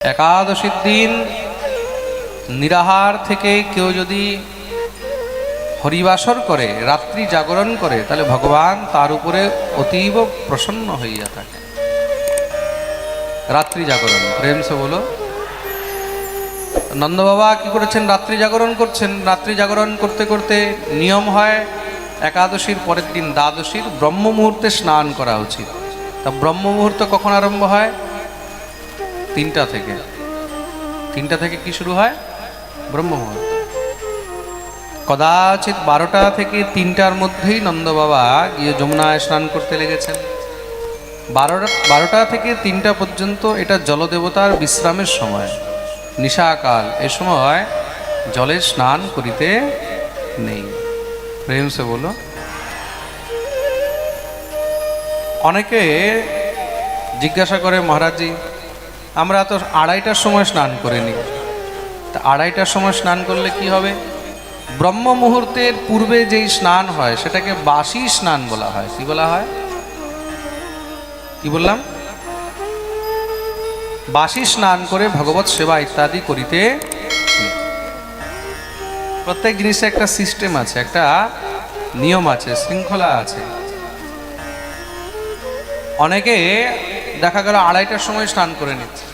একাদশীর দিন নিরাহার থেকে কেউ যদি হরিবাসর করে, রাত্রি জাগরণ করে, তাহলে ভগবান তার উপরে অতীব প্রসন্ন হইয়া থাকে। রাত্রি জাগরণ, প্রেম সে বলো। নন্দ বাবা কি করেছেন? রাত্রি জাগরণ করছেন। রাত্রি জাগরণ করতে করতে নিয়ম হয় একাদশীর পরের দিন দ্বাদশীর ব্রহ্ম মুহূর্তে স্নান করা উচিত। তা ব্রহ্ম মুহূর্ত কখন আরম্ভ হয়? 3টা থেকে। 3টা থেকে কি শুরু হয়? ব্রহ্ম মুহূর্ত। কদাচিৎ 12টা থেকে 3টার মধ্যেই নন্দ বাবা গিয়ে যমুনায় স্নান করতে লেগেছেন। 12টা থেকে 3টা পর্যন্ত এটা জলদেবতার বিশ্রামের সময়, নিশাকাল। এ সময় জলে স্নান করিতে নেই। প্রেম সে বলো। অনেকে জিজ্ঞাসা করে, মহারাজজি আমরা তো 2:30টার সময় স্নান করে নিই, তা 2:30টার সময় স্নান করলে কি হবে? ব্রহ্ম মুহূর্তের পূর্বে যেই স্নান হয় সেটাকে বাসি স্নান বলা হয়। কি বলা হয়? কি বললাম? বাসি স্নান করে ভগবত সেবা ইত্যাদি করিতে। প্রত্যেক জিনিসে একটা সিস্টেম আছে, একটা নিয়ম আছে, শৃঙ্খলা আছে। অনেকে দেখা গেল 2:30টার সময় স্নান করে নিচ্ছে।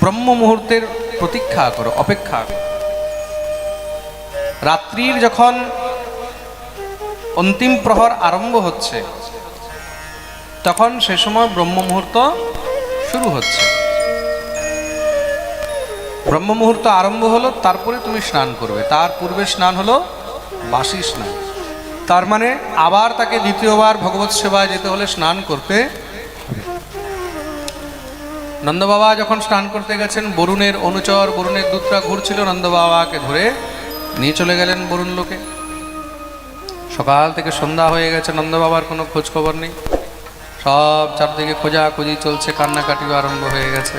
ব্রহ্ম মুহূর্তের প্রতীক্ষা করো, অপেক্ষা করো। রাত্রির যখন অন্তিম প্রহর আরম্ভ হচ্ছে তখন সে সময় ব্রহ্ম মুহূর্ত শুরু হচ্ছে। ব্রহ্ম মুহূর্ত আরম্ভ হলো, তারপরে তুমি স্নান করবে। তার পূর্বে স্নান হলো বাসি স্নান। তার মানে আবার তাকে দ্বিতীয়বার ভগবত সেবায় যেতে হলে স্নান করতে। নন্দ বাবা যখন স্নান করতে গেছেন, বরুণের অনুচর, বরুণের দূতরা ঘুরছিল, নন্দ বাবাকে ধরে নিয়ে চলে গেলেন বরুণ লোকে। সকাল থেকে সন্ধ্যা হয়ে গেছে, নন্দ বাবার কোনো খোঁজ খবর নেই। সব চারদিকে খোঁজাখুঁজি চলছে, কান্নাকাটিও আরম্ভ হয়ে গেছে।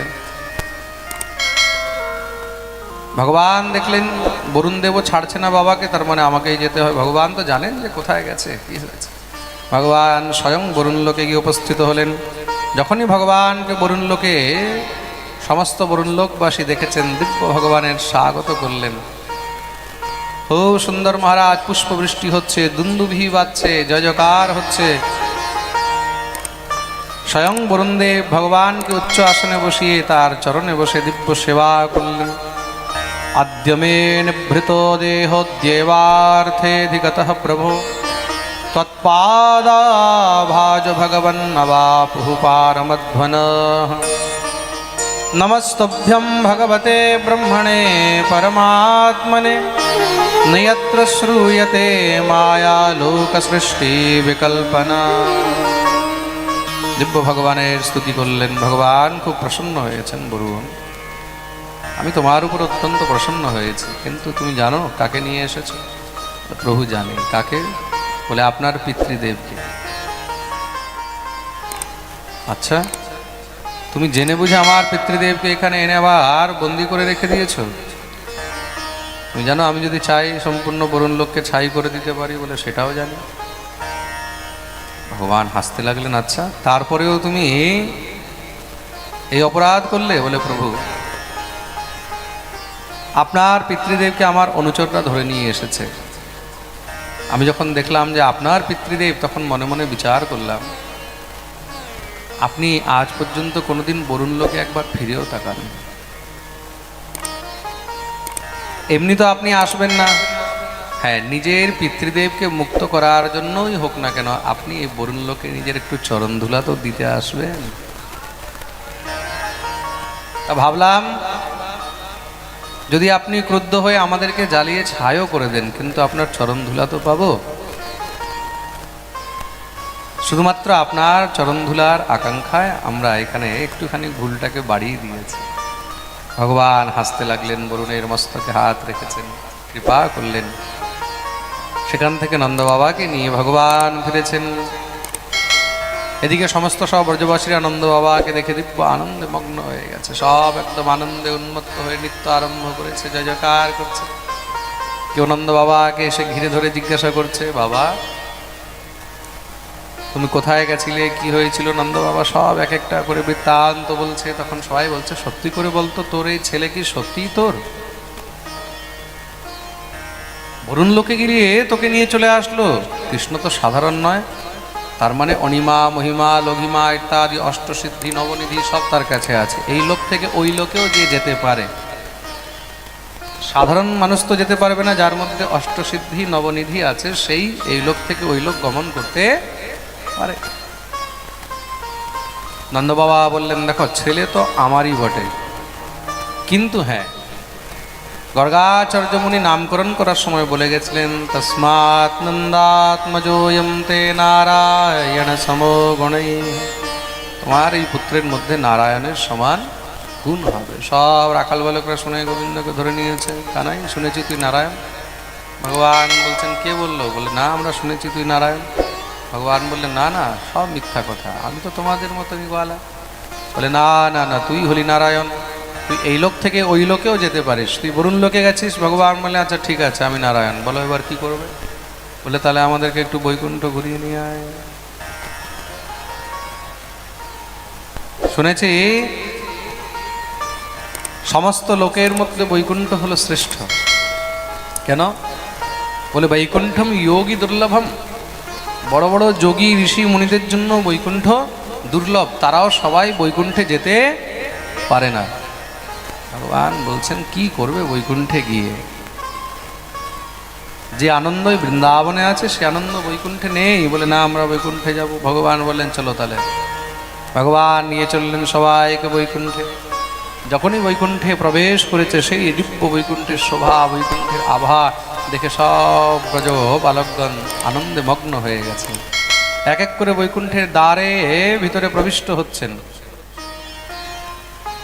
ভগবান দেখলেন বরুণ দেবও ছাড়ছে না বাবাকে, তার মানে আমাকেই যেতে হয়। ভগবান তো জানেন যে কোথায় গেছে, কি হয়েছে। ভগবান স্বয়ং বরুণ লোকে গিয়ে উপস্থিত হলেন। যখনই ভগবানকে বরুণ লোকে সমস্ত বরুণ লোকবাসী দেখেছেন, দিব্য ভগবানের স্বাগত করলেন। ও সুন্দর মহারাজ, পুষ্পবৃষ্টি হচ্ছে, দুন্দুভি বাজছে, জয় জয়কার হচ্ছে। স্বয়ং বরুণদেব ভগবানকে উচ্চ আসনে বসিয়ে তার চরণে বসে দিব্য সেবা করলেন। আদ্যমে নিভৃত দেহোদ্যেবার্থেধিগতঃ প্রভো তৎপাদাভাজ ভগবন্নবাপুঃ পারমধ্বনঃ। নমস্তভ্যং ভগবতে ব্রহ্মণে পরমাত্মনে নয়ত্র শ্রূয়তে মায়া লোক সৃষ্টি বিকল্পনা। দিব্য ভগবানের স্তুতি করলেন। ভগবান খুব প্রসন্ন হয়েছেন। বরুণ, আমি তোমার উপর অত্যন্ত প্রসন্ন হয়েছি, কিন্তু তুমি জানো কাকে নিয়ে এসেছো? প্রভু জানে। কাকে? বলে আপনার পিতৃদেবকে। আচ্ছা, তুমি জেনে বুঝে আমার পিতৃদেবকে এখানে এনে আবার বন্দি করে রেখে দিয়েছো? তুমি জানো আমি যদি চাই সম্পূর্ণ বরুণ লোককে ছাই করে দিতে পারি, বলে সেটাও জানি। ভগবান হাসতে লাগলেন। আচ্ছা, তারপরেও তুমি এই অপরাধ করলে? বলে প্রভু, আপনার পিতৃদেবকে আমার অনুচররা ধরে নিয়ে এসেছে। আমি যখন দেখলাম যে আপনার পিতৃদেব, তখন মনে মনে বিচার করলাম, আপনি আজ পর্যন্ত কোনোদিন বরুণ লোকে একবার ফিরেও তাকান। এমনি তো আপনি আসবেন না। হ্যাঁ, নিজের পিতৃদেবকে মুক্ত করার জন্যই হোক না কেন, আপনি এই বরুণ লোকে নিজের একটু চরণ ধুলা তো দিতে আসবেন। তা ভাবলাম, যদি আপনি ক্রুদ্ধ হয়ে আমাদেরকে জ্বালিয়ে ছাইও করে দেন, কিন্তু আপনার চরণ ধুলা তো পাবো। শুধুমাত্র আপনার চরণ ধুলার আকাঙ্ক্ষায় আমরা এখানে একটুখানি ভুলটাকে বাড়িয়ে দিয়েছি। ভগবান হাসতে লাগলেন, বরুণের মস্তকে হাত রেখেছেন, কৃপা করলেন। সেখান থেকে নন্দ বাবাকে নিয়ে ভগবান ফিরেছেন। এদিকে সমস্ত সব ব্রজবাসীরা নন্দ বাবাকে দেখে দিব্য আনন্দে মগ্ন হয়ে গেছে। সব একদম আনন্দে উন্মত্ত হয়ে নৃত্য আরম্ভ করেছে, জয় জয়কার করছে। কেউ নন্দ বাবাকে এসে ঘিরে ধরে জিজ্ঞাসা করছে, বাবা তুমি কোথায় গেছিলে, কি হয়েছিল। নন্দ বাবা সব এক একটা করে বৃত্তান্ত বলছে। তখন সবাই বলছে, সত্যি করে বলতো, তোর এই ছেলে কি সত্যিই তোর? বরুণ লোকে গিয়ে তোকে নিয়ে চলে আসলো। কৃষ্ণ তো সাধারণ নয়, তার মানে অনিমা, মহিমা, লঘিমা ইত্যাদি অষ্টসিদ্ধি, নবনিধি সব তার কাছে আছে। এই লোক থেকে ওই লোকেও যে যেতে পারে। সাধারণ মানুষ তো যেতে পারবে না, যার মধ্যে অষ্টসিদ্ধি নবনিধি আছে, সেই এই লোক থেকে ওই লোক গমন করতে পারে। নন্দ বাবা বললেন, দেখো ছেলে তো আমারই বটে, কিন্তু হ্যাঁ, গর্গাচার্য মুনি নামকরণ করার সময় বলে গেছিলেন, তস্মাৎ নন্দাত্মজোয়ম তে নারায়ণ সমো গুণৈ। তোমার এই পুত্রের মধ্যে নারায়ণের সমান গুণ হবে। সব রাখাল বালকরা শুনে গোবিন্দকে ধরে নিয়েছে। কানাই, শুনেছি তুই নারায়ণ। ভগবান বলছেন, কে বললো? বলে, না, আমরা শুনেছি তুই নারায়ণ। ভগবান বললেন, না না, সব মিথ্যা কথা, আমি তো তোমাদের মতনই গোয়ালা। বলে, না না না, তুই হলি নারায়ণ, তুই এই লোক থেকে ওই লোকেও যেতে পারিস, তুই বরুণ লোকে গেছিস। ভগবান বলে, আচ্ছা ঠিক আছে, আমি নারায়ণ। বলো এবার কি করবে? বলে, তাহলে আমাদেরকে একটু বৈকুণ্ঠ ঘুরিয়ে নিয়ে আয়। শুনেছি সমস্ত লোকের মধ্যে বৈকুণ্ঠ হলো শ্রেষ্ঠ। কেন? বলে, বৈকুণ্ঠম যোগী দুর্লভম। বড় বড় যোগী ঋষি মুনিদের জন্য বৈকুণ্ঠ দুর্লভ, তারাও সবাই বৈকুণ্ঠে যেতে পারে না। ভগবান বলছেন, কি করবে বৈকুণ্ঠে গিয়ে? যে আনন্দই বৃন্দাবনে আছে সে আনন্দ বৈকুণ্ঠে নেই। বলে, না, আমরা বৈকুণ্ঠে যাব। ভগবান বললেন, চলো তাহলে। ভগবান নিয়ে চললেন সবাইকে বৈকুণ্ঠে। যখনই বৈকুণ্ঠে প্রবেশ করেছে, সেই দিব্য বৈকুণ্ঠের শোভা, বৈকুণ্ঠের আভা দেখে সব ব্রজ বালকগণ আনন্দে মগ্ন হয়ে গেছে। এক এক করে বৈকুণ্ঠের দ্বারে ভিতরে প্রবিষ্ট হচ্ছেন।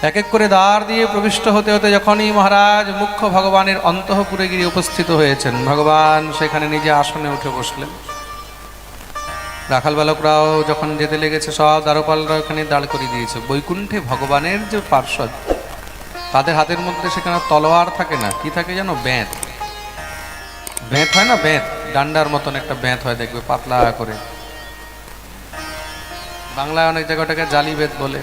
এক এক করে দ্বার দিয়ে প্রবিষ্ট হতে হতে যখনই মহারাজ মুখ্য ভগবানের অন্তঃপুরে গিয়ে উপস্থিত হয়েছেন, ভগবান সেখানে নিজে আসনে উঠে বসলেন। রাখাল বালকরাও যখন যেতে লেগেছে, সব দ্বারপালরা ওখানে দাঁড় করিয়ে দিয়েছে। বৈকুণ্ঠে ভগবানের যে পার্ষদ, তাদের হাতের মধ্যে সেখানে তলোয়ার থাকে না, কি থাকে যেন, বেঁত। বেঁত হয় না, বেঁত, ডান্ডার মতন একটা বেঁত হয়, দেখবে পাতলা করে। বাংলায় অনেক জায়গাটাকে জালি বেত বলে।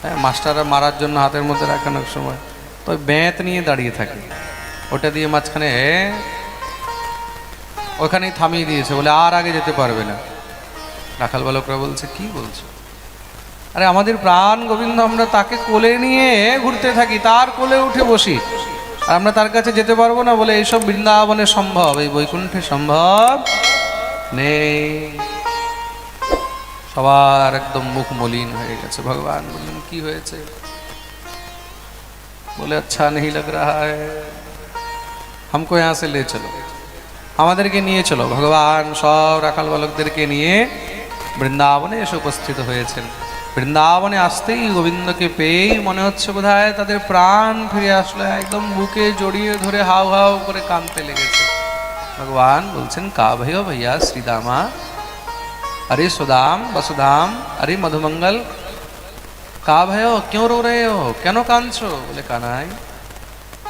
হ্যাঁ, মাস্টাররা মারার জন্য হাতের মধ্যে রাখেন এক সময়, তো ওই বেঁত নিয়ে দাঁড়িয়ে থাকে। ওটা দিয়ে মাঝখানে ওখানেই থামিয়ে দিয়েছে, বলে আর আগে যেতে পারবে না। রাখাল বালকরা বলছে, কি বলছো? আরে আমাদের প্রাণ গোবিন্দ, আমরা তাকে কোলে নিয়ে ঘুরতে থাকি, তার কোলে উঠে বসি, আর আমরা তার কাছে যেতে পারবো না? বলে, এইসব বৃন্দাবনে সম্ভব, এই বৈকুণ্ঠে সম্ভব নেই। সবার একদম মুখ মলিন হয়ে গেছে। ভগবান বললেন, কি হয়েছে? বলে, আচ্ছা नहीं लग रहा है, हमको यहाँ से ले चलो, আমাদেরকে নিয়ে চলো। ভগবান সব রাখাল বালকদেরকে নিয়ে বৃন্দাবনে এসে উপস্থিত হয়েছেন। বৃন্দাবনে আসতেই গোবিন্দকে পেয়েই মনে হচ্ছে বোধহয় তাদের প্রাণ ফিরে আসলো। একদম বুকে জড়িয়ে ধরে হাউ হাউ করে কাঁদতে লেগেছে। ভগবান বলছেন, কা ভাইও भैया শ্রীদামা, अरे सुदाम वसुदाम, अरे मधुमंगल, का भयो, क्यों रो रहे हो, কেন কাঁদছো? বলে, কানাই,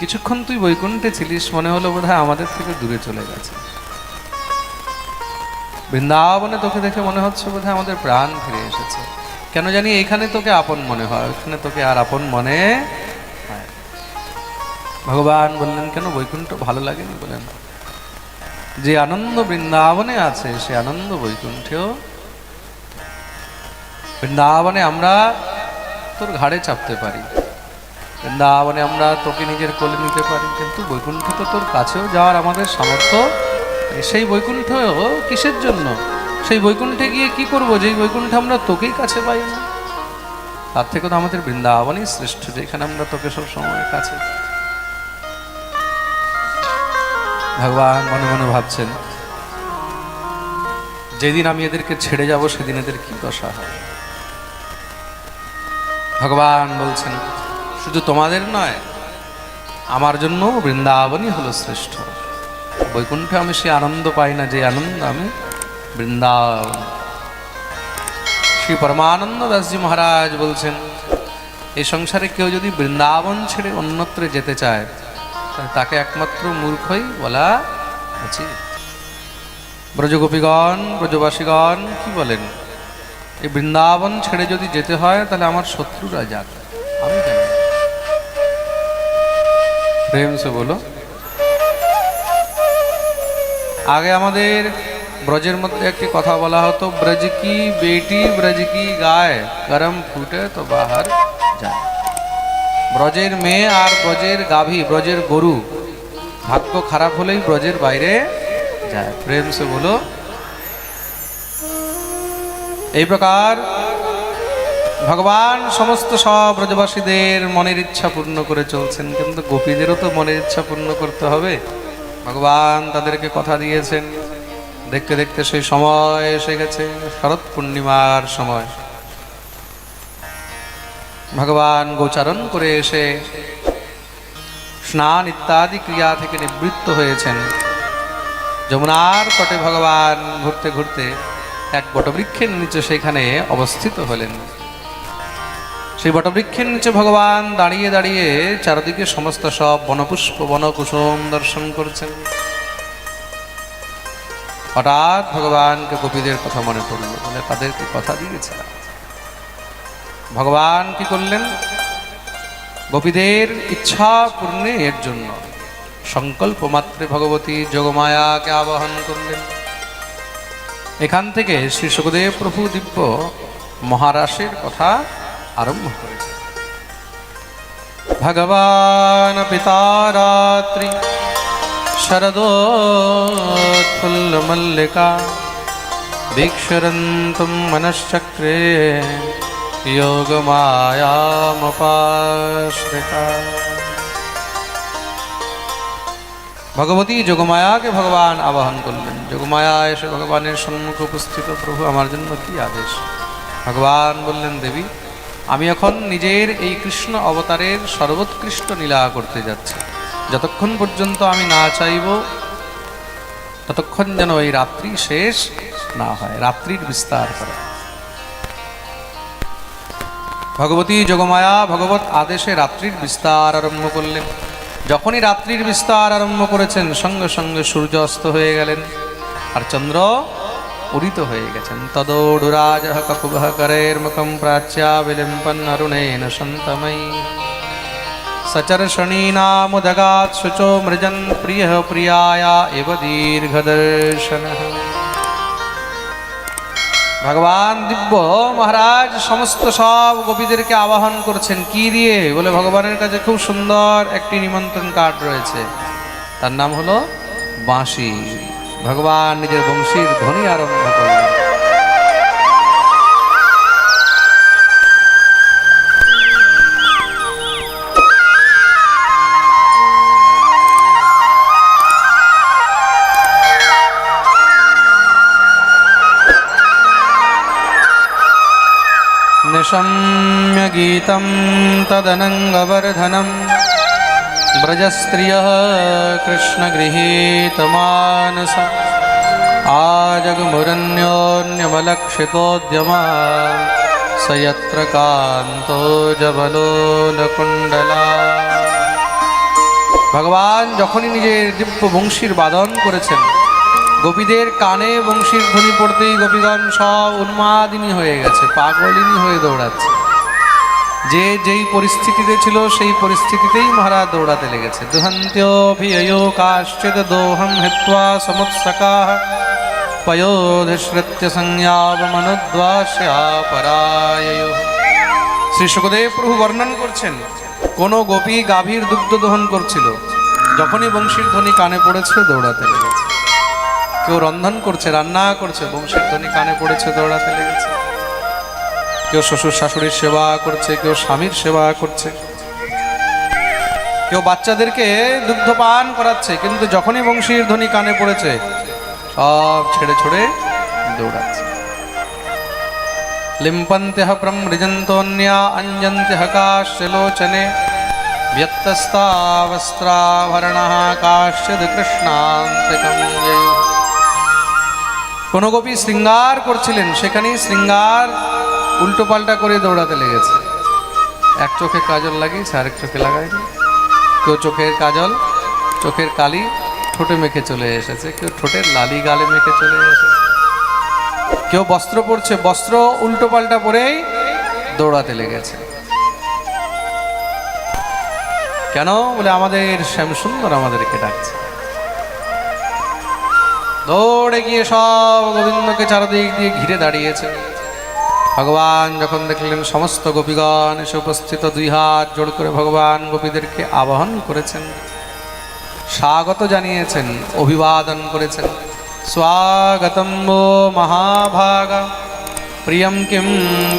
কিছুক্ষণ তুই বৈকুণ্ঠে ছিলিস, মনে হলো বোধহয় আমাদের থেকে দূরে চলে গেছে। বৃন্দাবনে তোকে দেখে মনে হচ্ছে বোধহয় আমাদের প্রাণ ফিরে এসেছে। কেন জানি এখানে তোকে আপন মনে হয়, ওখানে তোকে আর আপন মনে হয়। ভগবান বললেন, কেন বৈকুণ্ঠ ভালো লাগেনি? বলেন, যে আনন্দ বৃন্দাবনে আছে সে আনন্দ বৈকুণ্ঠেও। বৃন্দাবনে আমরা তোর ঘাড়ে চাপতে পারি, বৃন্দাবনে আমরা তোকে নিজের কোলে নিতে পারি, কিন্তু বৈকুণ্ঠ তো তোর কাছেও যাওয়ার আমাদের সামর্থ্য। সেই বৈকুণ্ঠ কিসের জন্য? সেই বৈকুণ্ঠে গিয়ে কি করব, যেই বৈকুণ্ঠে আমরা তোকেই কাছে পাই না? তার থেকে তো আমাদের বৃন্দাবনই শ্রেষ্ঠ, যেখানে আমরা তোকে সব সময় কাছে। ভগবান মনে মনে ভাবছেন, যেদিন আমি এদেরকে ছেড়ে যাব সেদিন এদের কি দশা হয়। ভগবান বলছেন, শুধু তোমাদের নয়, আমার জন্য বৃন্দাবনই হলো শ্রেষ্ঠ। বৈকুণ্ঠে আমি সে আনন্দ পাই না যে আনন্দ আমি বৃন্দাবন। শ্রী পরমানন্দ দাসজি মহারাজ বলছেন, এই সংসারে কেউ যদি বৃন্দাবন ছেড়ে অন্যত্র যেতে চায়, তাকে একমাত্র মূর্খই বলা উচিত। ব্রজগোপীগণ, ব্রজবাসীগণ কি বলেন, এই বৃন্দাবন ছেড়ে যদি যেতে হয় তাহলে আমার শত্রুরা যাক, আমি কেন? প্রেম সে বলো। আগে আমাদের ব্রজের মধ্যে একটি কথা বলা হতো, ব্রজ কি বেটি ব্রজ কি গায়, গরম ফুটে তো বাহার যায়। ব্রজের মেয়ে আর ব্রজের গাভী, ব্রজের গরু ভাগ্য খারাপ হলেই ব্রজের বাইরে যায়। প্রেম সে বলো। এই প্রকার ভগবান সমস্ত সব ব্রজবাসীদের মনের ইচ্ছা পূর্ণ করে চলছেন, কিন্তু গোপীদেরও তো মনের ইচ্ছা পূর্ণ করতে হবে। ভগবান তাদেরকে কথা দিয়েছেন। দেখতে দেখতে সেই সময় এসে গেছে, শরৎ পূর্ণিমার সময়। ভগবান গোচারণ করে এসে স্নান ইত্যাদি ক্রিয়া থেকে নিবৃত্ত হয়েছেন। যমুনার তটে ভগবান ঘুরতে ঘুরতে এক বটবৃক্ষের নিচে সেখানে অবস্থিত হলেন। সেই বটবৃক্ষের নিচে ভগবান দাঁড়িয়ে দাঁড়িয়ে চারদিকে সমস্ত সব বনপুষ্প বনকুসুম দর্শন করছেন। হঠাৎ ভগবানকে গোপীদের কথা মনে পড়ল, বলে তাদেরকে কথা দিয়েছিলাম। ভগবান কি করলেন, গোপীদের ইচ্ছা পূর্ণের জন্য সংকল্প মাত্রে ভগবতী যোগমায়াকে আবাহন করলেন। এখান থেকে শ্রী সুখদেব প্রভু দিব্য মহারাসের কথা আরম্ভ করেছে। ভগবান পিতা রাত্রি শরদোৎফুল্ল মল্লিকা দীক্ষরন্তুম মনশ্চক্রে যোগমায়ামপাশ্রিতা। ভগবতী যোগমায়াকে ভগবান আবাহন করলেন। যোগমায়া এসে ভগবানের সম্মুখে উপস্থিত, প্রভু আমার জন্য কি আদেশ? ভগবান বললেন, দেবী আমি এখন নিজের এই কৃষ্ণ অবতারের সর্বোৎকৃষ্ট লীলা করতে যাচ্ছি। যতক্ষণ পর্যন্ত আমি না চাইব ততক্ষণ যেন এই রাত্রি শেষ না হয়, রাত্রির বিস্তার করে। ভগবতী যোগমায়া ভগবত আদেশে রাত্রির বিস্তার আরম্ভ করলেন। যখনই রাত্রির বিস্তার আরম্ভ করেছেন, সঙ্গে সঙ্গে সূর্য অস্ত হয়ে গেলেন আর চন্দ্র উদিত হয়ে গেছেন। তদোড়ুরাজ ককুবহ করের মুখম প্রাচ্যা বিলিম্পন অরুণেন সন্তময়ী সচর্ষণীনামুদগাৎ শুচো মৃজন প্রিয় প্রিয়ায়া এব দীর্ঘদর্শন। ভগবান দিব্য মহারাজ সমস্ত সব গোপীদেরকে আবাহন করছেন। কি দিয়ে? বলে ভগবানের কাছে খুব সুন্দর একটি নিমন্ত্রণ কার্ড রয়েছে, তার নাম হলো বাঁশি। ভগবান নিজের বংশীর ধ্বনি আরম্ভ করলেন। निशम्य गीतं तदनङ्गवर्धनं ब्रजस्त्रियः कृष्णगृहीतमानस आजगमुरन्योन्यमलक्षितोद्यमा स यत्र कान्तो जबलोलकुण्डला। ভগবান যখনই নিজের দিব্য বংশীর বাদন করেছেন, গোপীদের কানে বংশীর ধ্বনি পড়তেই গোপীগণ সব উন্মাদিনী হয়ে গেছে, পাগলিনী হয়ে দৌড়াচ্ছে। যে যেই পরিস্থিতিতে ছিল সেই পরিস্থিতিতেই মহারাজ দৌড়াতে লেগেছে। দুহন্ত্যোভিয়ো কাশ্চিদ দোহম হিত্বা সমুৎসকাঃ পয়োধিশ্রিত্য সংজ্ঞাবমনুদ্বাস্যা পরায়য়ো। শ্রী সুখদেব প্রভু বর্ণন করছেন, কোন গোপী গাভীর দুগ্ধ দহন করছিল, যখনই বংশীর ধ্বনি কানে পড়েছে দৌড়াতে লেগেছে। কেউ রন্ধন করছে, রান্না করছে, বংশীর ধ্বনি কানে পড়েছে, দৌড়াতে লেগেছে। কেউ শ্বশুর শাশুড়ির সেবা করছে, কেউ স্বামীর সেবা করছে, কেউ বাচ্চাদেরকে দুগ্ধ পান করাচ্ছে, কিন্তু যখনই বংশীর ধ্বনি কানে পড়েছে সব ছেড়ে ছড়ে দৌড়াচ্ছে। লিম্পন্ত্যঃ প্রমৃজন্তোন্যা অঞ্জন্ত্যঃ কাশ্যলোচনে ব্যত্যস্তাবস্ত্রাভরণঃ কাশ্যদ কৃষ্ণান্তিকং জয়। কোন গোপী শৃঙ্গার করছিলেন, সেখানেই শৃঙ্গার উল্টো পাল্টা করে দৌড়াতে লেগেছে। এক চোখে কাজল লাগিয়েছে, আরেক চোখে লাগায়নি। কেউ চোখের কাজল, চোখের কালি ঠোঁটে মেখে চলে এসেছে, কেউ ঠোঁটের লালি গালে মেখে চলে এসেছে, কেউ বস্ত্র পরছে, বস্ত্র উল্টো পাল্টা পরেই দৌড়াতে লেগেছে। কেন? বলে আমাদের শ্যামসুন্দর আমাদেরকে ডাকছে। দৌড়ে গিয়ে সব গোবিন্দকে চারদিক দিয়ে ঘিরে দাঁড়িয়েছে। ভগবান যখন দেখলেন সমস্ত গোপীগণ এসে উপস্থিত, দুই হাত জোড় করে ভগবান গোপীদেরকে আবাহন করেছেন, স্বাগত জানিয়েছেন, অভিবাদন করেছেন। স্বাগতম वो মহাভাগা প্রিয়ম কিম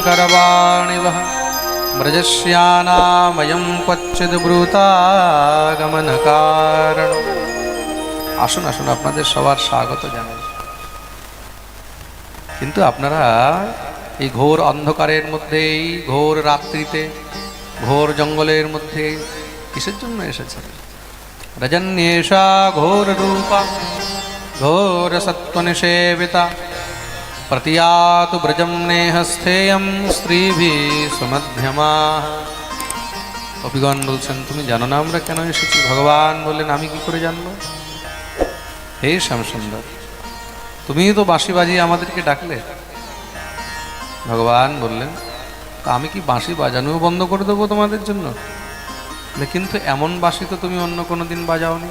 করবাণি বহ ব্রজস্যানাময়ম ক্বচিদ ব্রূতাগমন কারণ। আসুন আসুন, আপনাদের সবার স্বাগত জানাই। কিন্তু আপনারা এই ঘোর অন্ধকারের মধ্যে, এই ঘোর রাত্রিতে, ঘোর জঙ্গলের মধ্যে কিসের জন্য এসেছেন? রজন্যেষা ঘোর রূপা ঘোর সত্ত্বনিষেবিতা প্রতিয়াতু ব্রজম নেহস্থেয়ম স্ত্রীভিঃ সুমধ্যমা। কবিগণ বলছেন, তুমি জানো না আমরা কেন এসেছি? ভগবান বললেন, আমি কি করে জানবো? হে শ্যামসুন্দর, তুমি তো বাঁশি বাজিয়ে আমাদেরকে ডাকলে। ভগবান বললেন, তা আমি কি বাঁশি বাজানোও বন্ধ করে দেবো তোমাদের জন্য? কিন্তু এমন বাঁশি তো তুমি অন্য কোনো দিন বাজাওনি।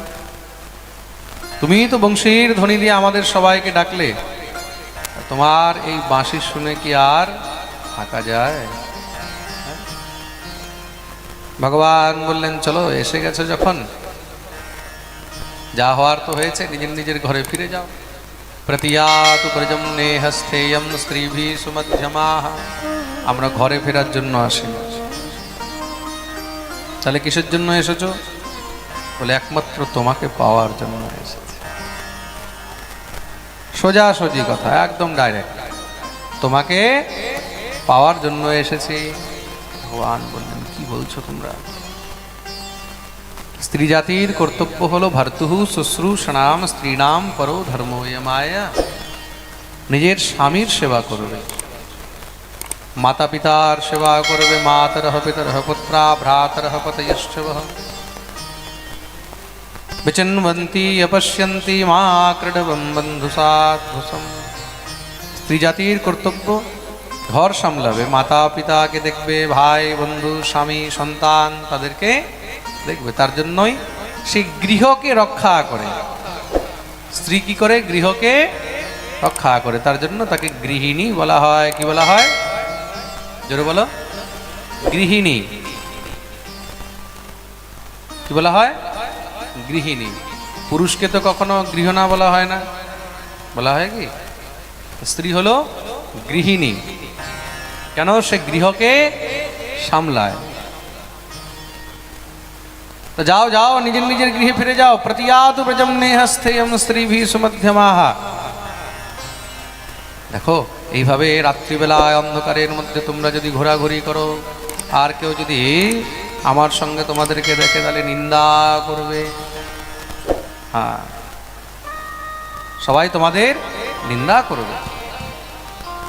তুমি তো বংশীর ধ্বনি দিয়ে আমাদের সবাইকে ডাকলে, তোমার এই বাঁশি শুনে কি আর থাকা যায়? ভগবান বললেন, চলো এসে গেছো যখন, যা হওয়ার তো হয়েছে, নিজের নিজের ঘরে ফিরে যাও। প্রতিয়াতু ব্রজম নেহস্থেয়ম স্ত্রীভিঃ সুমধ্যমাঃ। আমরা ঘরে ফেরার জন্য আসিনি। তাহলে কিসের জন্য এসেছো? বলে একমাত্র তোমাকে পাওয়ার জন্য এসেছে। সোজাসুজি কথা, একদম ডাইরেক্ট, তোমাকে পাওয়ার জন্য এসেছি। ভগবান বললেন, কি বলছো তোমরা? স্ত্রী জাতির কর্তব্য হলো ভর্তুহু শুশ্রূষণাম স্ত্রীণাম পরো ধর্মোয়মায়া। নিজের স্বামীর সেবা করবে, মাতা পিতার সেবা করবে, মাতরঃ পিতরঃ পুত্রা ভ্রাতরঃ পতয়শ্চবঃ বিচিন্বন্তি অপশ্যন্তি মা ক্রীডবম বন্ধু সাধ্বসম। স্ত্রী জাতির কর্তব্য ঘর সামলাবে, মাতা পিতাকে দেখবে, ভাই বন্ধু স্বামী সন্তান তাদেরকে দেখবে। তার জন্যই সে গৃহকে রক্ষা করে। স্ত্রী কি করে? গৃহকে রক্ষা করে। তার জন্য তাকে গৃহিণী বলা হয়। কি বলা হয়? জোরে বলো। গৃহিণী। কি বলা হয়? গৃহিণী। পুরুষকে তো কখনো গৃহণা বলা হয় না, বলা হয় কি? স্ত্রী হলো গৃহিণী। কেন? সে গৃহকে সামলায়। তো যাও যাও, নিজের নিজের গৃহে ফিরে যাও। প্রতিয়াতু ব্রজম নেহস্থেয়ম স্ত্রীভিঃ সুমধ্যমাঃ। দেখো, এইভাবে রাত্রিবেলায় অন্ধকারের মধ্যে তোমরা যদি ঘোরাঘুরি করো, আর কেউ যদি আমার সঙ্গে তোমাদেরকে দেখে, তাহলে নিন্দা করবে। হ্যাঁ, সবাই তোমাদের নিন্দা করবে।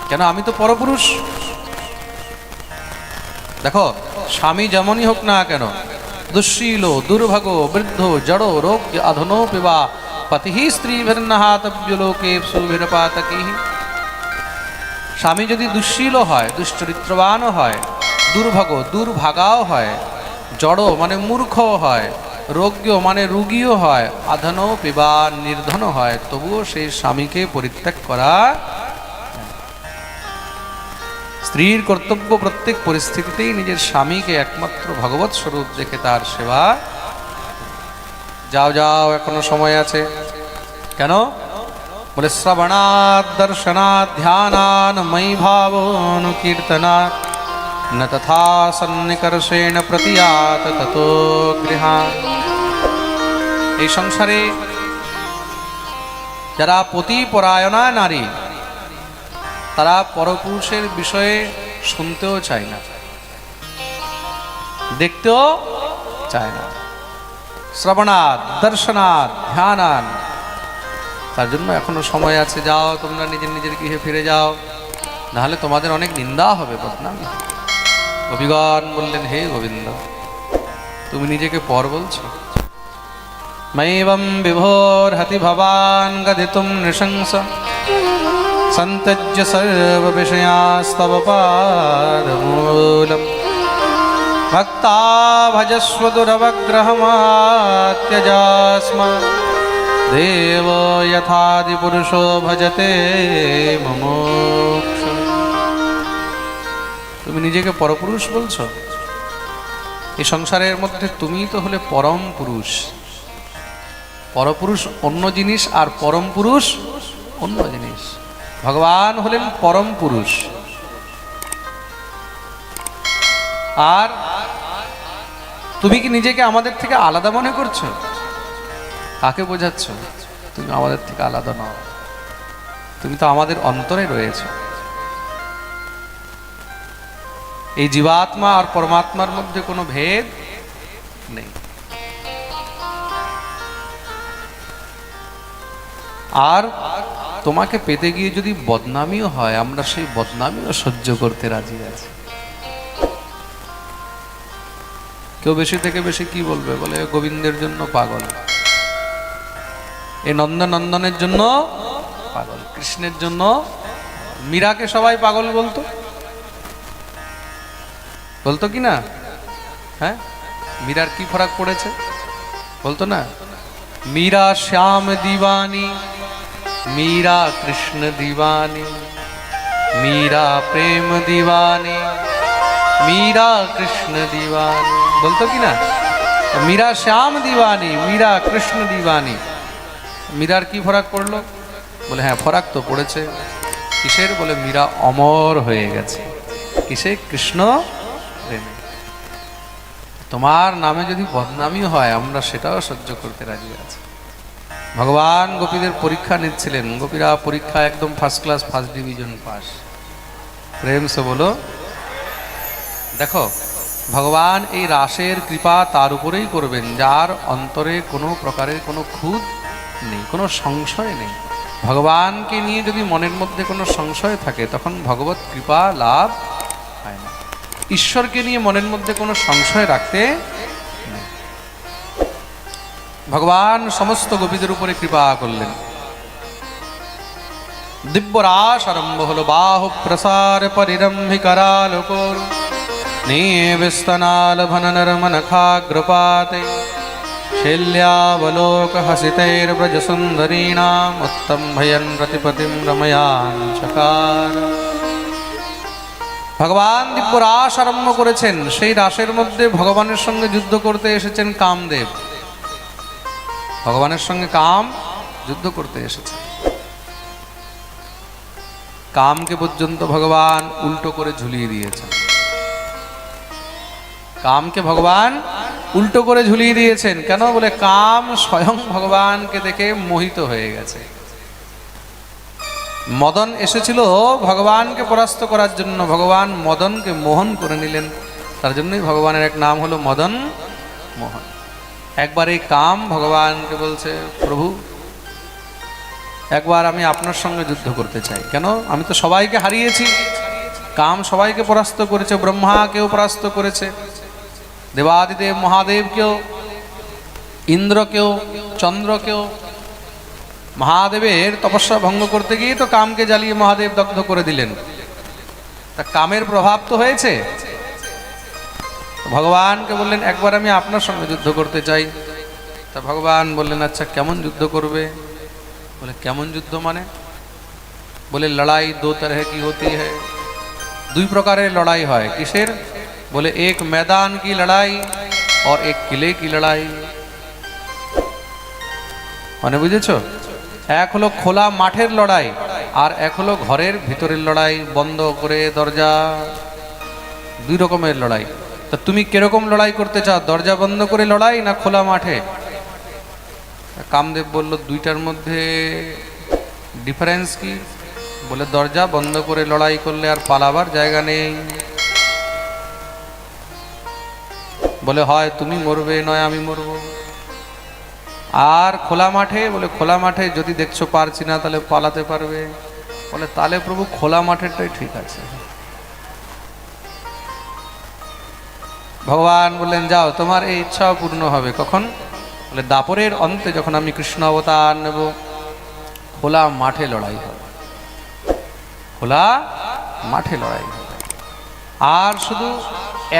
কেন? আমি তো পরপুরুষ। দেখো, স্বামী যেমনই হোক না কেন, দুঃশীল দুর্ভাগ বৃদ্ধ জড় রোগ অধনো পিবা পতি স্ত্রীভির্নহাতব্য লোকেষু ভিরপাতকি। স্বামী যদি দুঃশীল হয়, দুশ্চরিত্রবানও হয়, দুর্ভাগ দুর্ভাগাও হয়, জড় মানে মূর্খ হয়, রোগ্য মানে রুগীও হয়, আধনো পিবা নির্ধন হয়, তবুও সেই স্বামীকে পরিত্যাগ করা। স্ত্রীর কর্তব্য প্রত্যেক পরিস্থিতিতেই নিজের স্বামীকে একমাত্র ভগবৎ স্বরূপ দেখে তার সেবা। যাও যাও, এখনো সময় আছে। কেন? বলে শ্রবণাৎ দর্শনাৎ ধ্যানান ময়ি ভাবনুকীর্তনাৎ ন তথা সন্নিকর্ষেণ প্রতিয়াত ততো গৃহাৎ। এই সংসারে যারা পতিপরায়ণা নারী, তারা পরপুরুষের বিষয়ে শুনতেও চায় না, দেখতেও চায় না। শ্রবণাৎ দর্শনাৎ ধ্যানান। তার জন্য এখনো সময় আছে। যাও, তোমরা নিজের নিজের গৃহে ফিরে যাও, নাহলে তোমাদের অনেক নিন্দা হবে, বদনাম। কবিগণ বললেন, হে গোবিন্দ, তুমি নিজেকে পর বলছো? मैवं विभोर्हति भवान् गदितुं नृशंस सन्तज्य सर्वविषयास्तव पादमूलम् भक्ता भजस्व दुरवग्रहमात्यजास्मान् देव यथादिपुरुषो भजते मुमुक्षु। তুমি নিজেকে পরপুরুষ বলছো? এই সংসারের মধ্যে তুমি তো হলে পরম পুরুষ। পরপুরুষ অন্য জিনিস আর পরম পুরুষ অন্য জিনিস। ভগবান হলেন পরম পুরুষ। আর তুমি কি নিজেকে আমাদের থেকে আলাদা মনে করছো? কাকে বোঝাচ্ছ? তুমি আমাদের থেকে আলাদা নও, তুমি তো আমাদের অন্তরে রয়েছো। এই জীবাত্মা আর পরমাত্মার মধ্যে কোনো ভেদ নেই। আর তোমাকে পেতে গিয়ে যদি বদনামিও হয়, আমরা সেই বদনামিও সহ্য করতে রাজি আছি। কেউ বেশি থেকে বেশি কি বলবে? বলে গোবিন্দের জন্য পাগল, এ নন্দনের জন্য পাগল, কৃষ্ণের জন্য। মীরাকে সবাই পাগল বলতো, বলতো কি না? হ্যাঁ, মীরার কি ফরক পড়েছে? বলতো না, मीरा श्याम दीवानी, मीरा कृष्ण दीवानी, मीरा प्रेम दीवानी, मीरा कृष्ण दीवानी। बोलतो कि ना, मीरा श्याम दीवानी, मीरा कृष्ण दीवानी। मीरार की फरक पड़लो? बोले हाँ फरक तो पड़ेছে। किसेर? बोले मीरा अमर হয়ে গেছে। किसे? कृष्ण प्रेमे। তোমার নামে যদি বদনামি হয়, আমরা সেটাও সহ্য করতে রাজি আছি। ভগবান গোপীদের পরীক্ষা নিচ্ছিলেন, গোপীরা পরীক্ষা একদম first class, first division pass. প্রেম সে বলো। দেখো, ভগবান এই রাসের কৃপা তার উপরেই করবেন যার অন্তরে কোনো প্রকারের কোনো খুঁত নেই, কোনো সংশয় নেই। ভগবানকে নিয়ে যদি মনের মধ্যে কোনো সংশয় থাকে, তখন ভগবত কৃপা লাভ হয় না। ঈশ্বরকে নিয়ে মনের মধ্যে কোনো সংশয় রাখতে নেই। ভগবান সমস্ত গোপীদের উপরে কৃপা করলেন। দিব্য রাস আরম্ভ হলো। বাহু প্রসার পরিরম্ভি করালোকর নিবিস্তনাল ভননর মনখাগ্রপাতে শৈল্যাবলোক হসিতৈর ব্রজ সুন্দরীণাম উত্তম ভয়ন প্রতিপতিম রময়ান চকার। ভগবান দিব্য রাস আরম্ভ করেছেন। সেই রাসের মধ্যে ভগবানের সঙ্গে যুদ্ধ করতে এসেছেন কামদেব। ভগবানের সঙ্গে কাম যুদ্ধ করতে এসেছে। কামকে পর্যন্ত ভগবান উল্টো করে ঝুলিয়ে দিয়েছেন। কামকে ভগবান উল্টো করে ঝুলিয়ে দিয়েছেন। কেন? বলে কাম স্বয়ং ভগবানকে দেখে মোহিত হয়ে গেছে। মদন এসেছিল ভগবানকে পরাস্ত করার জন্য, ভগবান মদনকে মোহন করে নিলেন। তার জন্যই ভগবানের এক নাম হলো মদন মোহন। একবার এই কাম ভগবানকে বলছে, প্রভু একবার আমি আপনার সঙ্গে যুদ্ধ করতে চাই। কেন? আমি তো সবাইকে হারিয়েছি। কাম সবাইকে পরাস্ত করেছে, ব্রহ্মাকেও পরাস্ত করেছে, দেবাদিদেব মহাদেবকেও, ইন্দ্রকেও, চন্দ্রকেও। মহাদেবের তপস্যা ভঙ্গ করতে গিয়ে তো কামকে জ্বালিয়ে মহাদেব দগ্ধ করে দিলেন। তা কামের প্রভাব তো হয়েছে। ভগবানকে বললেন একবার আমি আপনার সঙ্গে যুদ্ধ করতে চাই। তা ভগবান বললেন আচ্ছা কেমন যুদ্ধ করবে? বলে কেমন যুদ্ধ মানে? বলে লড়াই দো তরহ কি হতি है। দুই প্রকারের লড়াই হয়। কিসের? बोले एक मैदान की लड़ाई और एक किले की लड़ाई। মানে বুঝেছো? এক হলো খোলা মাঠের লড়াই, আর এক হলো ঘরের ভিতরের লড়াই, বন্ধ করে দরজা। দুই রকমের লড়াই। তা তুমি কিরকম লড়াই করতে চাও? দরজা বন্ধ করে লড়াই না খোলা মাঠে? কামদেব বলল দুইটার মধ্যে ডিফারেন্স কি? বলে দরজা বন্ধ করে লড়াই করলে আর পালাবার জায়গা নেই। বলে হয় তুমি মরবে নয় আমি মরবো। আর খোলা মাঠে? বলে খোলা মাঠে যদি দেখছো পারছি না তাহলে পালাতে পারবে। বলে তাহলে প্রভু খোলা মাঠেরটাই ঠিক আছে। ভগবান বললেন যাও, তোমার এই ইচ্ছাও পূর্ণ হবে। কখন? বলে দাপরের অন্তে যখন আমি কৃষ্ণ অবতার নেব, খোলা মাঠে লড়াই হবে, খোলা মাঠে লড়াই হবে। আর শুধু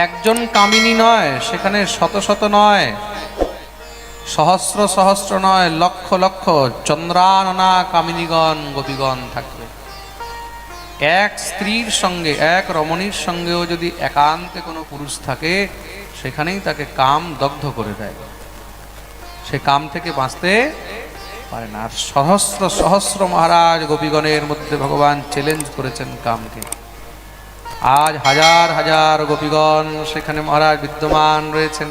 একজন কামিনী নয়, সেখানে শত শত নয়, সহস্র সহস্র নয়, লক্ষ লক্ষ চন্দ্রাননা কামিনীগণ গোপীগণ থাকবে। এক স্ত্রীর সঙ্গে, এক রমণীর সঙ্গেও যদি একান্তে কোনো পুরুষ থাকে, সেখানেই তাকে কাম দগ্ধ করে দেয়, সে কাম থেকে বাঁচতে পারে না। আর সহস্র সহস্র মহারাজ গোপীগণের মধ্যে ভগবান চ্যালেঞ্জ করেছেন কামকে। আজ হাজার হাজার গোপীগণ সেখানে মহারাজ বিদ্যমান রয়েছেন,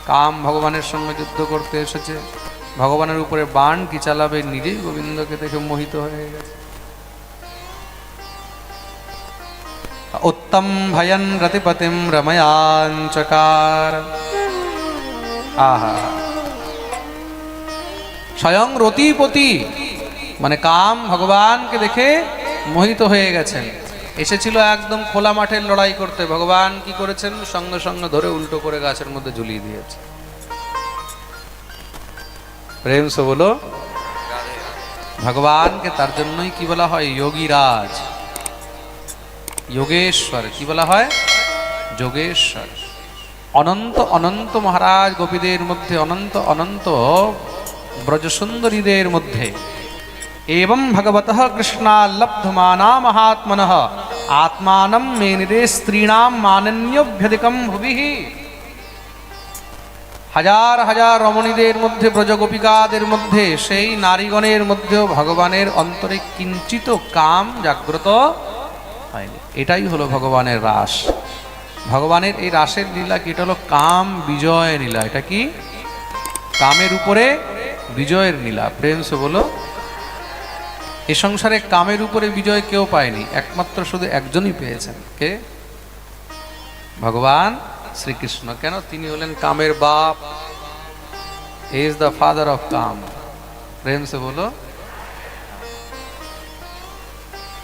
কাম ভগবানের সঙ্গে যুদ্ধ করতে এসেছে। ভগবানের উপরে বাণ কি চালাবে, নিজেই গোবিন্দকে দেখে মোহিত হয়ে গেছে। উত্তম ভয়ন রতিপতিম রময়াঞ্চকার। আহা, স্বয়ং রতিপতি মানে কাম ভগবানকে দেখে মোহিত হয়ে গেছেন। এসেছিল একদম খোলা মাঠের লড়াই করতে, ভগবান কি করেছেন, সঙ্গে সঙ্গে ধরে উল্টো করে গাছের মধ্যে ঝুলিয়ে দিয়েছে। প্রেম সে বলো, ভগবানকে তার জন্যই কি বলা হয়, যোগীরাজ, যোগেশ্বর। কি বলা হয়, যোগেশ্বর। অনন্ত অনন্ত মহারাজ গোপীদের মধ্যে, অনন্ত অনন্ত ব্রজসুন্দরীদের মধ্যে एवं भगवतः कृष्णाल्लब्धमाना महात्मनः आत्मानं मेनिरे स्त्रीणां मानन्योभ्यधिकं भुविः। হাজার হাজার রমণীদের মধ্যে, ব্রজগোপিকাদের মধ্যে, সেই নারীগণের মধ্যেও ভগবানের অন্তরে কিঞ্চিত কাম জাগ্রত হয়নি। এটাই হলো ভগবানের রাস। ভগবানের এই রাসের লীলা কি, এটা হলো কাম বিজয় লীলা। এটা কি, কামের উপরে বিজয়ের লীলা। প্রেম সে বলো, এ সংসারে কামের উপরে বিজয় কেউ পায়নি, একমাত্র শুধু একজনই পেয়েছেন। কে? ভগবান শ্রীকৃষ্ণ। কেন? তিনি হলেন কামের বাপ। He is the father of Kaam. প্রেম সে বলো।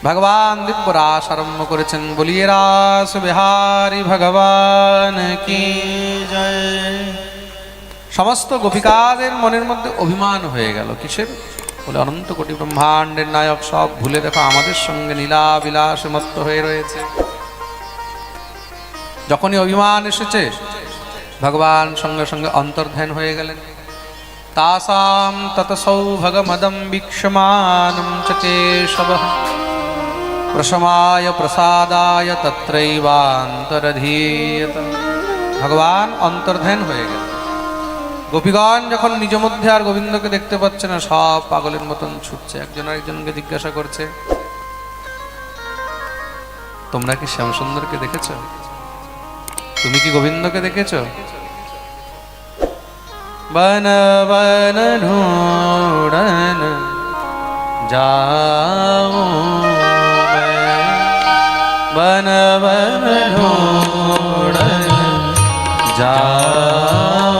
ভগবান দিব্য রাস আরম্ভ করেছেন। বলিয়ে রাস বিহারী ভগবান কি জয়। সমস্ত গোপিকাদের মনের মধ্যে অভিমান হয়ে গেল। কিসের? বলে অনন্ত কোটি ব্রহ্মাণ্ডের নায়ক সব ভুলে দেখো আমাদের সঙ্গে লীলা বিলাসে মত্ত হয়ে রয়েছে। যখনই অভিমান এসেছে, ভগবান সঙ্গে সঙ্গে অন্তর্ধান হয়ে গেলেন। তাসাম ততসৌভগমদম বীক্ষমানম চ কেশবঃ প্রশমায় প্রসাদায় তত্রৈবান্তরধীয়ত। ভগবান অন্তর্ধান হয়ে গেলেন। গোপীগণ যখন নিজ মধ্যে আর গোবিন্দকে দেখতে পাচ্ছে না, সব পাগলের মতন ছুটছে, একজন আরেকজনকে জিজ্ঞাসা করছে, তোমরা কি শ্যামসুন্দরকে দেখেছ? তুমি কি গোবিন্দকে দেখেছ? বন বন ঢূঢ়ন যাও, বন বন ঢূঢ়ন যাও,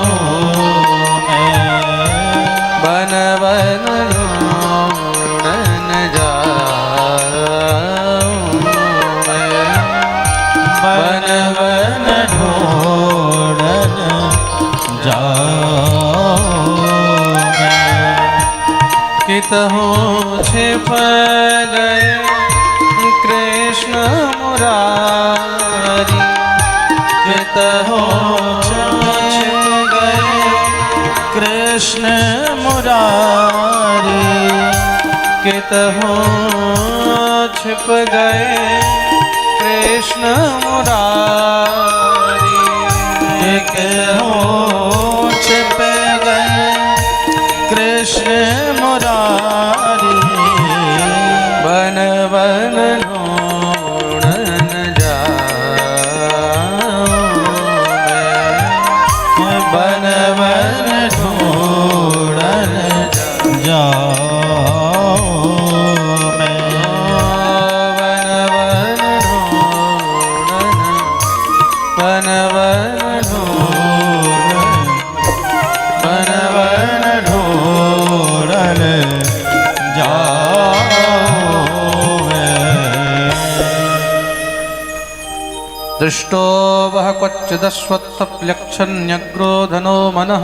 বন বন ঢূঢ়ন যাও, বন বন ঢূঢ়ন যাও। कितहों छिप गए कृष्ण मुरारी, कितहों छिप गए कृष्ण मुरारी, कितहों छिप गए कृष्ण मुरारी, कितहों छिप गए कृष्ण मुरारी, बन बन ढूंढन जाऊं, बन बन ढूंढन जाऊं मैं, बन बन ढूंढन, बन बन ढूंढन, बन बन ढूंढन दृष्टो वह क्वचिदश्वत्थप्लक्षण्यग्रोधनो मनः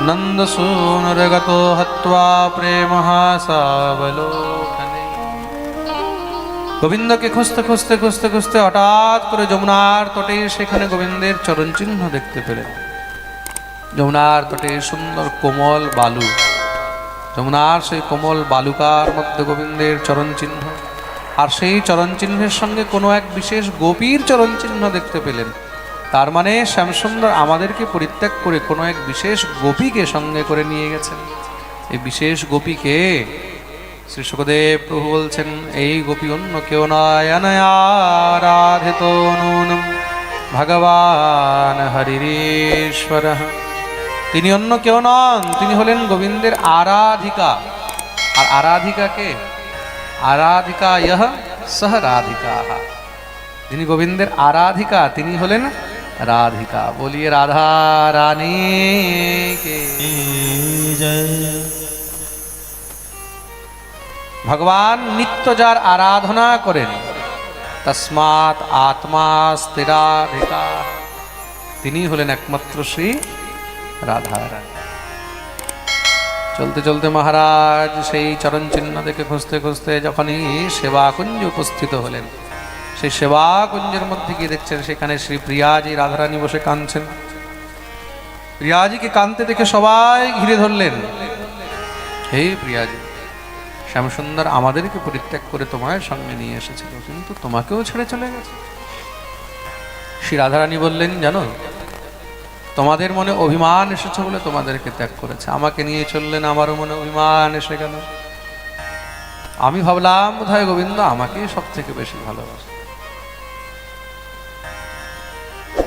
নন্দসূনুরগতো হত্বা প্রেমহাসাবলোকনে। গোবিন্দকে খুঁজতে খুঁজতে খুঁজতে খুঁজতে হঠাৎ করে যমুনার তটে সেখানে গোবিন্দের চরণ চিহ্ন দেখতে পেলেন। যমুনার তটে সুন্দর কোমল বালু, যমুনার সেই কোমল বালুকার মধ্যে গোবিন্দের চরণ চিহ্ন, আর সেই চরণ চিহ্নের সঙ্গে কোনো এক বিশেষ গোপীর চরণ চিহ্ন দেখতে পেলেন। তার মানে শ্যামসুন্দর আমাদেরকে পরিত্যাগ করে কোনো এক বিশেষ গোপীকে সঙ্গে করে নিয়ে গেছেন। এই বিশেষ গোপীকে শ্রী শুকদেব প্রভু বলছেন, এই গোপী অন্য কেউ নয়, অনয়ারাধিত নূনম ভগবান হরিরেশ্বর। তিনি অন্য কেউ নন, তিনি হলেন গোবিন্দের আরাধিকা। আর আরাধিকাকে আরাধিকা ইহ সহ রাধিকা। তিনি গোবিন্দের আরাধিকা, তিনি হলেন রাধিকা। বলিয়ে রাধা রানী কে জয়। ভগবান নিত্য যার আরাধনা করেন, তস্মাৎ আত্মা স্থিরাধিকা, তিনি হলেন একমাত্র শ্রী রাধা রানী। চলতে চলতে মহারাজ সেই চরণ চিহ্ন দেখে খুঁজতে খুঁজতে যখনই সেবাকুঞ্জে উপস্থিত হলেন, সেই সেবাকুঞ্জের মধ্যে গিয়ে দেখছেন সেখানে শ্রী প্রিয়াজি রাধারানী বসে কাঁদছেন। প্রিয়াজিকে কাঁদতে দেখে সবাই ঘিরে ধরলেন। হে প্রিয়াজি, শ্যামসুন্দর আমাদেরকে পরিত্যাগ করে তোমার সঙ্গে নিয়ে এসেছিল, কিন্তু তোমাকেও ছেড়ে চলে গেছে। শ্রী রাধারানী বললেন, জানো, তোমাদের মনে অভিমান এসেছে বলে তোমাদেরকে ত্যাগ করেছে, আমাকে নিয়ে চললেন, আমারও মনে অভিমান এসে গেল। আমি ভাবলাম বোধহয় গোবিন্দ আমাকেই সব থেকে বেশি ভালোবাসে।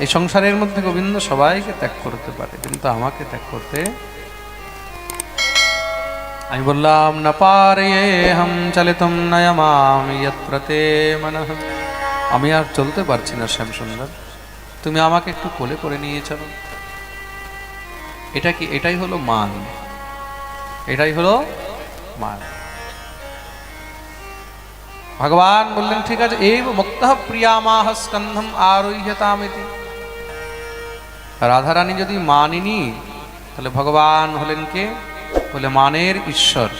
এই সংসারের মধ্যে গোবিন্দ সবাইকে ত্যাগ করতে পারে, কিন্তু আমাকে ত্যাগ করতে। আমি বললাম, না পারে হম চলিতম নয়মামি যত্র তে মনঃ। আমি আর চলতে পারছি না শ্যামসুন্দর, তুমি আমাকে একটু কোলে করে নিয়ে চলো। এটা কি? এটাই হলো মান, এটাই হলো মান। ভগবান বললেন, ঠিক আছে। এই মুক্তঃ প্রিয়ামাহ স্কন্ধম আরোহ্যতামিতি। রাধারানী যদি মানিনি, তাহলে ভগবান হলেন কে? বলে মানের ঈশ্বর।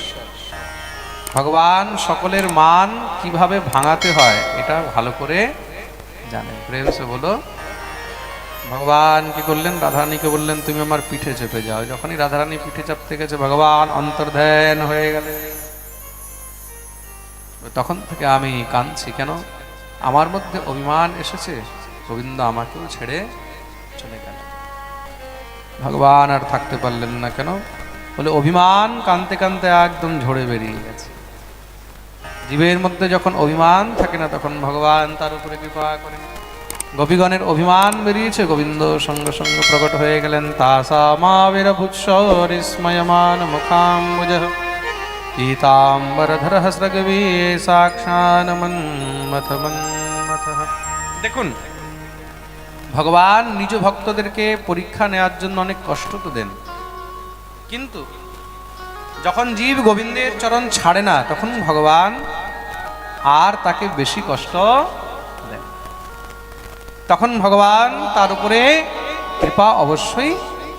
ভগবান সকলের মান কিভাবে ভাঙাতে হয় এটা ভালো করে জানেন। প্রেম সে বলো। ভগবান কি করলেন? রাধারানীকে বললেন, তুমি আমার পিঠে চেপে যাও। যখনই রাধারানী পিঠে চাপতে গেছে, ভগবান অন্তর্ধান হয়ে গেলেন। তখন থেকে আমি কাঁদছি, কেন? আমার মধ্যে অভিমান এসেছে, গোবিন্দ আমাকেও ছেড়ে চলে গেল। ভগবান আর থাকতে পারলেন না, কেন? বলে অভিমান কাঁদতে কাঁদতে একদম ঝরে বেরিয়ে গেছে। জীবের মধ্যে যখন অভিমান থাকে না, তখন ভগবান তার উপরে কৃপা করেন। গোপীগণের অভিমান বেরিয়েছে, গোবিন্দ সঙ্গে সঙ্গে প্রকট হয়ে গেলেন। তাসামাবিরভূৎসরিস্ময়মান মুখাম্বুজঃ পীতাম্বরধরঃ স্রগবী সাক্ষাৎ মন্মথ মন্মথঃ। দেখুন, ভগবান নিজ ভক্তদেরকে পরীক্ষা নেওয়ার জন্য অনেক কষ্ট তো দেন, কিন্তু যখন জীব গোবিন্দের চরণ ছাড়ে না, তখন ভগবান আর তাকে বেশি কষ্ট দেন। তখন ভগবান তার উপরে কৃপা অবশ্যই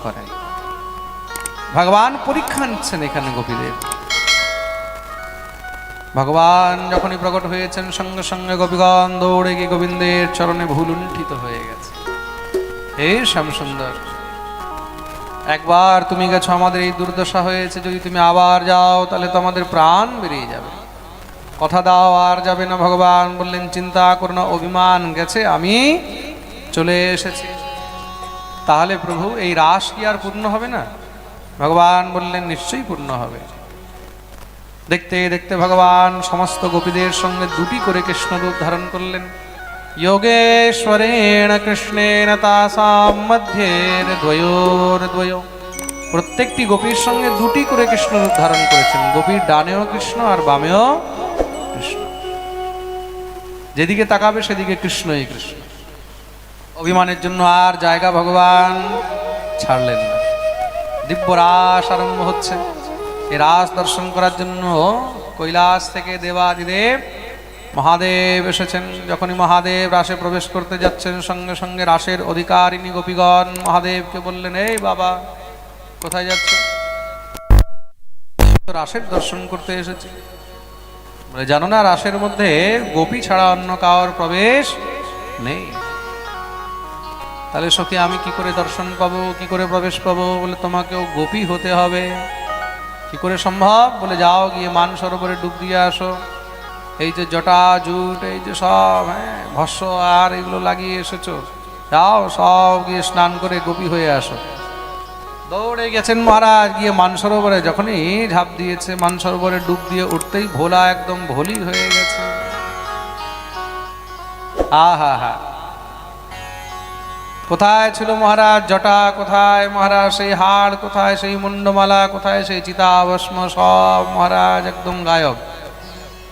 করেন। ভগবান পরীক্ষা নিচ্ছেন এখানে গোপীদের। ভগবান যখনই প্রকট হয়েছেন, সঙ্গে সঙ্গে গোপীগণ দৌড়ে গিয়ে গোবিন্দের চরণে ভুলুণ্ঠিত হয়ে গেছে। হে শ্যামসুন্দর, একবার তুমি গেছো, আমাদের এই দুর্দশা হয়েছে, যদি তুমি আবার যাও তাহলে তো আমাদের প্রাণ বেরিয়ে যাবে। কথা দাও আর যাবে না। ভগবান বললেন, চিন্তা করো না, অভিমান গেছে, আমি চলে এসেছি। তাহলে প্রভু এই রাস কি আর পূর্ণ হবে না? ভগবান বললেন, নিশ্চয়ই পূর্ণ হবে। দেখতে দেখতে ভগবান সমস্ত গোপীদের সঙ্গে দুটি করে কৃষ্ণরূপ ধারণ করলেন। যোগেশ্বরেণ কৃষ্ণেন তাসাম মধ্যের দ্বয়োর্দ্বয়। প্রত্যেকটি গোপীর সঙ্গে দুটি করে কৃষ্ণরূপ ধারণ করেছেন। গোপীর ডানেও কৃষ্ণ আর বামেও কৃষ্ণ। যেদিকে তাকাবে সেদিকে কৃষ্ণই কৃষ্ণ। অভিমানের জন্য আর জায়গা ভগবান ছাড়লেন না। দিব্য রাস আরম্ভ হচ্ছে। এই রাস দর্শন করার জন্য কৈলাস থেকে দেবাদিদেব মহাদেব এসেছেন। যখনই মহাদেব রাসে প্রবেশ করতে যাচ্ছেন, সঙ্গে সঙ্গে রাসের অধিকারিণী গোপীগণ মহাদেবকে বললেন, এই বাবা, কোথায় যাচ্ছে? রাসের দর্শন করতে এসেছি। বলে জানো না রাসের মধ্যে গোপী ছাড়া অন্য কারোর প্রবেশ নেই। তাহলে সখী আমি কি করে দর্শন পাবো, কি করে প্রবেশ পাবো? বলে তোমাকেও গোপী হতে হবে। কি করে সম্ভব? বলে যাও গিয়ে মানসরোবরে ডুব দিয়ে আসো। এই যে জটা জুট, এই যে সব ভস্য আর এগুলো লাগিয়ে এসেছো, যাও সব গিয়ে স্নান করে গোপী হয়ে আসো। দৌড়ে গেছেন মহারাজ, গিয়ে মানসরোবরে যখনই ঝাঁপ দিয়েছে, মানসরোবরে ডুব দিয়ে উঠতেই ভোলা একদম ভোলি হয়ে গেছে। আহা হা, কোথায় ছিল মহারাজ জটা, কোথায় মহারাজ সেই হাড়, কোথায় সেই মুন্ডমালা, কোথায় সেই চিতাভস্ম, সব মহারাজ একদম গায়ব।